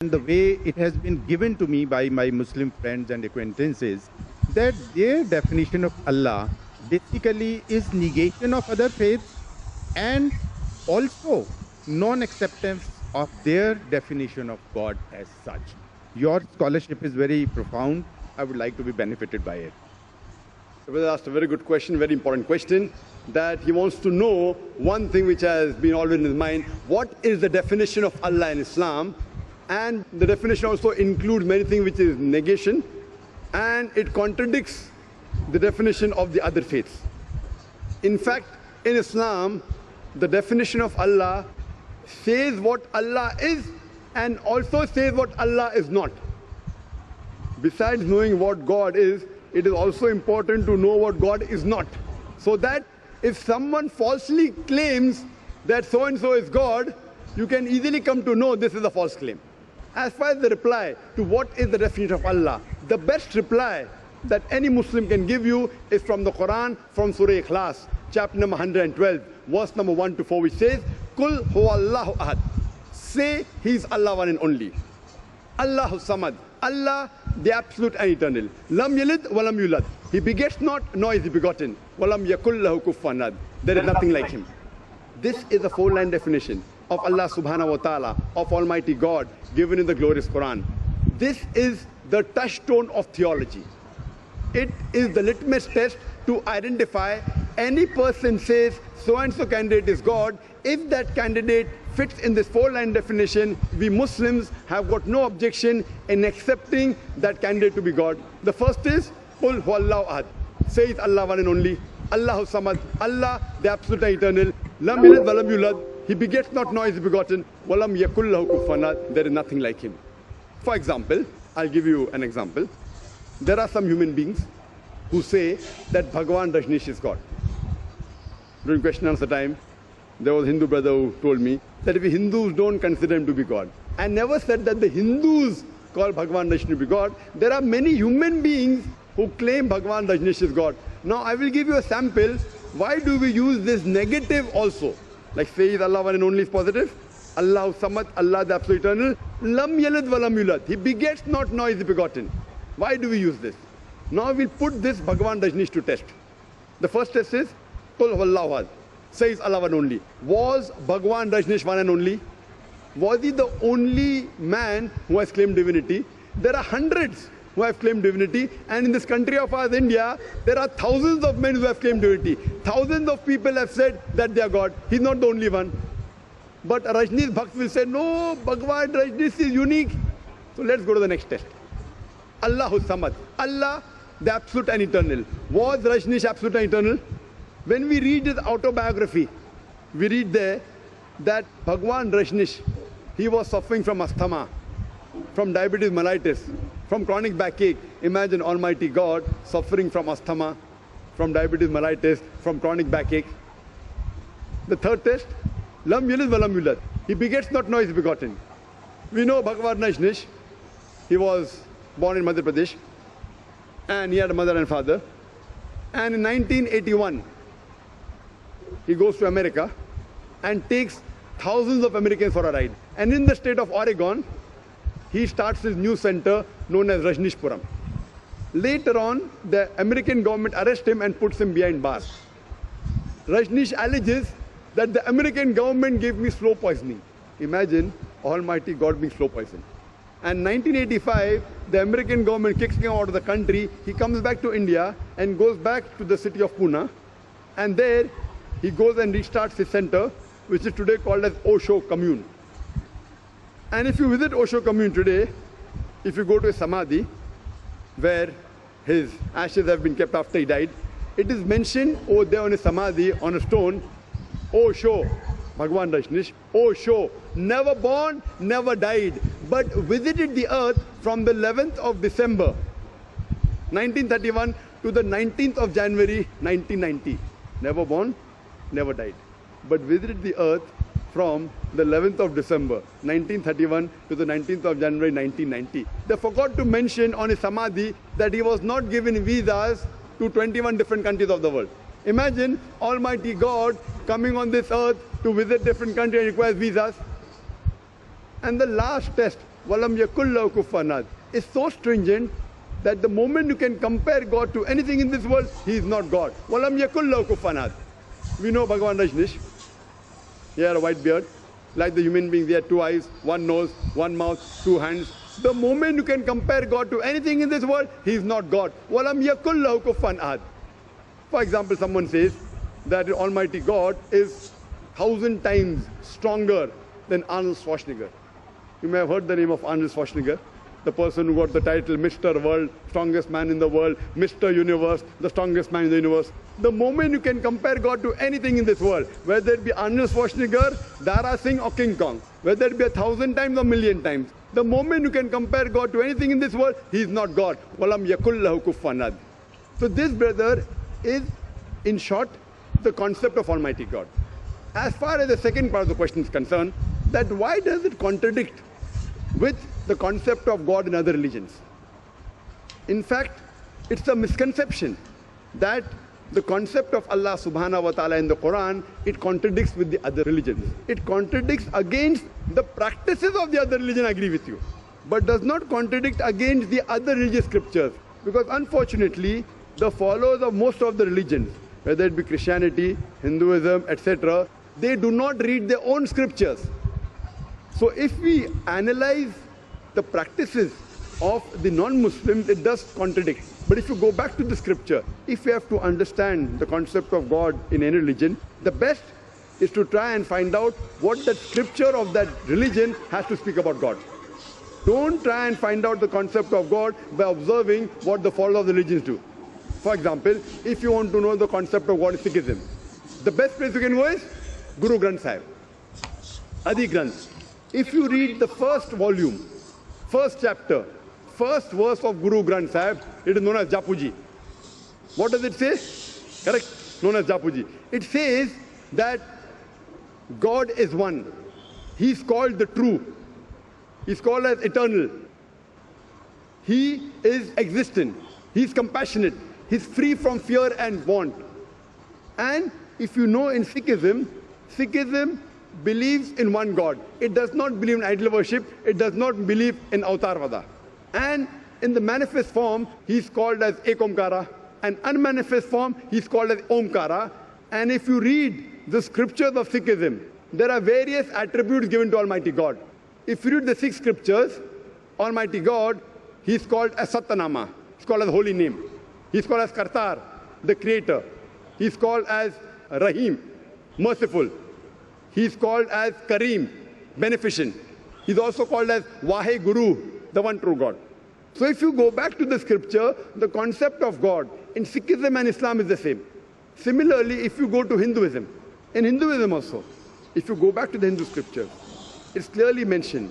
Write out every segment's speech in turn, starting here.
and the way it has been given to me by my Muslim friends and acquaintances, that their definition of Allah basically is negation of other faiths and also non-acceptance of their definition of God as such. Your scholarship is very profound. I would like to be benefited by it. The brother asked a very good question, very important question, that he wants to know one thing which has been always in his mind: what is the definition of Allah in Islam? And the definition also includes many things which is negation, and it contradicts the definition of the other faiths. In fact, in Islam, the definition of Allah says what Allah is and also says what Allah is not. Besides knowing what God is, it is also important to know what God is not. So that if someone falsely claims that so-and-so is God, you can easily come to know this is a false claim. As far as the reply to what is the definition of Allah, the best reply that any Muslim can give you is from the Quran, from Surah Ikhlas, chapter number 112, verse number 1 to 4, which says, Kul huwallahu ahad. Say He is Allah one and only. Allahu samad. Allah, the absolute and eternal. Lam yalid wa lam yulad. He begets not, nor is he begotten. Walam yakul lahu kufuwan ahad. There is nothing like him. This is a four-line definition of Allah subhanahu wa ta'ala, of Almighty God, given in the glorious Quran. This is the touchstone of theology. It is the litmus test to identify any person says so-and-so candidate is God. If that candidate fits in this four-line definition, we Muslims have got no objection in accepting that candidate to be God. The first is, Qul huwallahu ahad. Says Allah one and only. Allahu samad. Allah, the absolute and eternal. Lam yalid wa lam yulad. He begets not, nor is he begotten. Walam yakul lahu kufuwan ahad. There is nothing like him. For example, I'll give you an example. There are some human beings who say that Bhagwan Rajneesh is God. During question and answer time, there was a Hindu brother who told me that if Hindus don't consider him to be God, I never said that the Hindus call Bhagwan Rajneesh to be God. There are many human beings who claim Bhagwan Rajneesh is God. Now I will give you a sample. Why do we use this negative also? Like say is Allah one and only is positive. Allahu samad, Allah the absolute eternal. Lam yalid wa lam yulad. He begets not, nor is he begotten. Why do we use this? Now we'll put this Bhagwan Rajneesh to test. The first test is, Qul huwallahu ahad. Says Allah one only. Was Bhagwan Rajneesh one and only? Was he the only man who has claimed divinity? There are hundreds who have claimed divinity, and in this country of ours, India, there are thousands of men who have claimed divinity. Thousands of people have said that they are God. He's not the only one. But Rajneesh Bhakt will say, no, Bhagwan Rajneesh is unique. So let's go to the next test. Allahu samad. Allah, the absolute and eternal. Was Rajneesh absolute and eternal? When we read his autobiography, we read there that Bhagwan Rajneesh, he was suffering from asthma, from diabetes mellitus, from chronic backache. Imagine Almighty God suffering from asthma, from diabetes mellitus, from chronic backache. The third test, Lam yalid wa lam yulad. He begets not, nor is begotten. We know Bhagwan Rajneesh, he was born in Madhya Pradesh, and he had a mother and father. And in 1981, he goes to America and takes thousands of Americans for a ride. And in the state of Oregon, he starts his new center known as Rajneeshpuram. Later on, the American government arrests him and puts him behind bars. Rajneesh alleges that the American government gave me slow poisoning. Imagine Almighty God being slow poisoned. And 1985, the American government kicks him out of the country. He comes back to India and goes back to the city of Pune. And there, he goes and restarts his center, which is today called as Osho Commune. And if you visit Osho Commune today, if you go to a samadhi, where his ashes have been kept after he died, it is mentioned over there on a samadhi, on a stone, Osho, Bhagwan Rajneesh, Osho, never born, never died, but visited the earth from the 11th of December, 1931 to the 19th of January, 1990. Never born, never died, but visited the earth from the 11th of December, 1931 to the 19th of January, 1990. They forgot to mention on his samadhi that he was not given visas to 21 different countries of the world. Imagine Almighty God coming on this earth to visit different countries and requires visas. And the last test Walam yakul lahu kufuwan ahad is so stringent that the moment you can compare God to anything in this world, He is not God. Walam yakul lahu kufuwan ahad. We know Bhagavan Rajneesh. He had a white beard. Like the human beings, he had 2 eyes, 1 nose, 1 mouth, 2 hands. The moment you can compare God to anything in this world, He is not God. Walam yakul lahu kufuwan ahad. For example, someone says that Almighty God is 1,000 times stronger than Arnold Schwarzenegger. You may have heard the name of Arnold Schwarzenegger, the person who got the title Mr. World, strongest man in the world, Mr. Universe, the strongest man in the universe. The moment you can compare God to anything in this world, whether it be Arnold Schwarzenegger, Dara Singh or King Kong, whether it be 1,000 times or 1,000,000 times, the moment you can compare God to anything in this world, He is not God. Walam yakul lahu kufuwan ahad. So this, brother, is, in short, the concept of Almighty God. As far as the second part of the question is concerned, that why does it contradict with the concept of God in other religions? In fact, it's a misconception that the concept of Allah subhanahu wa ta'ala in the Quran, it contradicts with the other religions. It contradicts against the practices of the other religion, I agree with you, but does not contradict against the other religious scriptures. Because unfortunately, the followers of most of the religions, whether it be Christianity, Hinduism, etc., they do not read their own scriptures. So if we analyze the practices of the non-Muslims, it does contradict. But if you go back to the scripture, if you have to understand the concept of God in any religion, the best is to try and find out what the scripture of that religion has to speak about God. Don't try and find out the concept of God by observing what the followers of the religions do. For example, if you want to know the concept of God is Sikhism, the best place you can go is Guru Granth Sahib, Adi Granth. If you read the first volume, first chapter, first verse of Guru Granth Sahib, it is known as Japuji. What does it say? Correct? Known as Japuji. It says that God is one. He is called the true. He is called as eternal. He is existent. He is compassionate. He is free from fear and want. And if you know, in Sikhism, Sikhism believes in one God. It does not believe in idol worship. It does not believe in Avatarvada. And in the manifest form, he is called as Ekomkara. And unmanifest form, he is called as Omkara. And if you read the scriptures of Sikhism, there are various attributes given to Almighty God. If you read the 6 scriptures, Almighty God, he is called as Satanama. He is called as holy name. He is called as Kartar, the creator. He is called as Rahim, merciful. He is called as Kareem, beneficent. He is also called as Vahe Guru, the one true God. So if you go back to the scripture, the concept of God in Sikhism and Islam is the same. Similarly, if you go to Hinduism, in Hinduism also, if you go back to the Hindu scriptures, it's clearly mentioned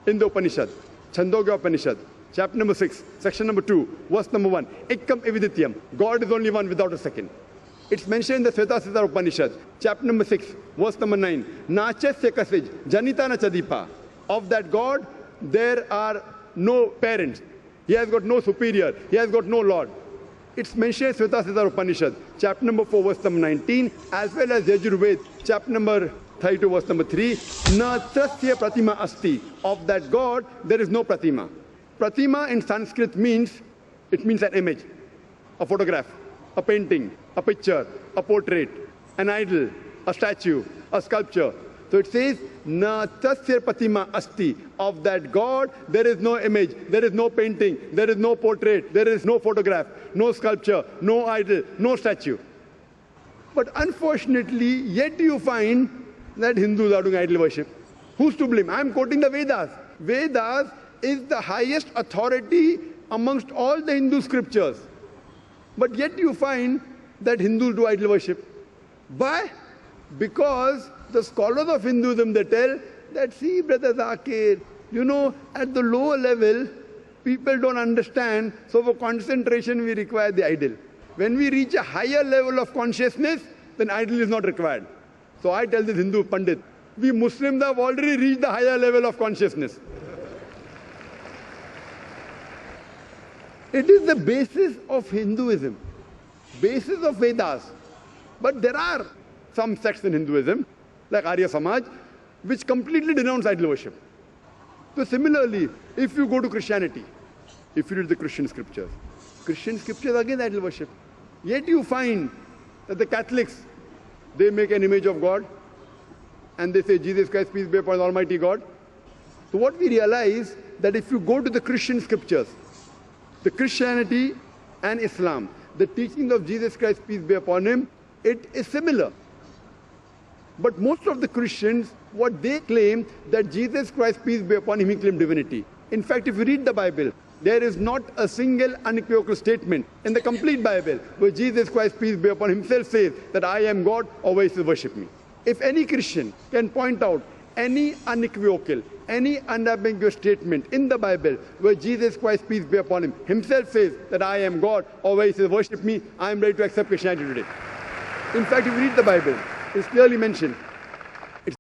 in the Upanishad, Chandogya Upanishad, chapter number 6, section number 2, verse number 1, Ekam Evidityam, God is only one without a second. It's mentioned in the Svetasithar Upanishad, chapter number 6, verse number 9, Nachasya Kasij, Janitana Chadipa. Of that God, there are no parents. He has got no superior. He has got no Lord. It's mentioned in Svetasithar Upanishad, chapter number 4, verse number 19, as well as Yajurved, chapter number 32, verse number 3, Na Trasya Pratima Asti. Of that God, there is no Pratima. Pratima in Sanskrit means, it means an image, a photograph, a painting, a picture, a portrait, an idol, a statue, a sculpture. So it says, Na tasya pratima asti. Of that God, there is no image, there is no painting, there is no portrait, there is no photograph, no sculpture, no idol, no statue. But unfortunately, yet you find that Hindus are doing idol worship. Who's to blame? I'm quoting the Vedas. Vedas is the highest authority amongst all the Hindu scriptures. But yet you find that Hindus do idol worship. Why? Because the scholars of Hinduism, they tell that, see, Brother Zakir, you know, at the lower level, people don't understand, so for concentration we require the idol. When we reach a higher level of consciousness, then idol is not required. So I tell this Hindu Pandit, we Muslims have already reached the higher level of consciousness. It is the basis of Hinduism, basis of Vedas. But there are some sects in Hinduism, like Arya Samaj, which completely denounce idol worship. So similarly, if you go to Christianity, if you read the Christian scriptures again idol worship. Yet you find that the Catholics, they make an image of God and they say Jesus Christ, peace be upon Almighty God. So what we realize that if you go to the Christian scriptures, the Christianity and Islam, the teachings of Jesus Christ, peace be upon him, it is similar. But most of the Christians, what they claim that Jesus Christ, peace be upon him, he claimed divinity. In fact, if you read the Bible, there is not a single unequivocal statement in the complete Bible where Jesus Christ, peace be upon him, himself says that I am God, always worship me. If any Christian can point out any unequivocal, any unambiguous statement in the Bible where Jesus Christ, peace be upon him, himself says that I am God, always worship me, I am ready to accept Christianity today. In fact, if you read the Bible, it's clearly mentioned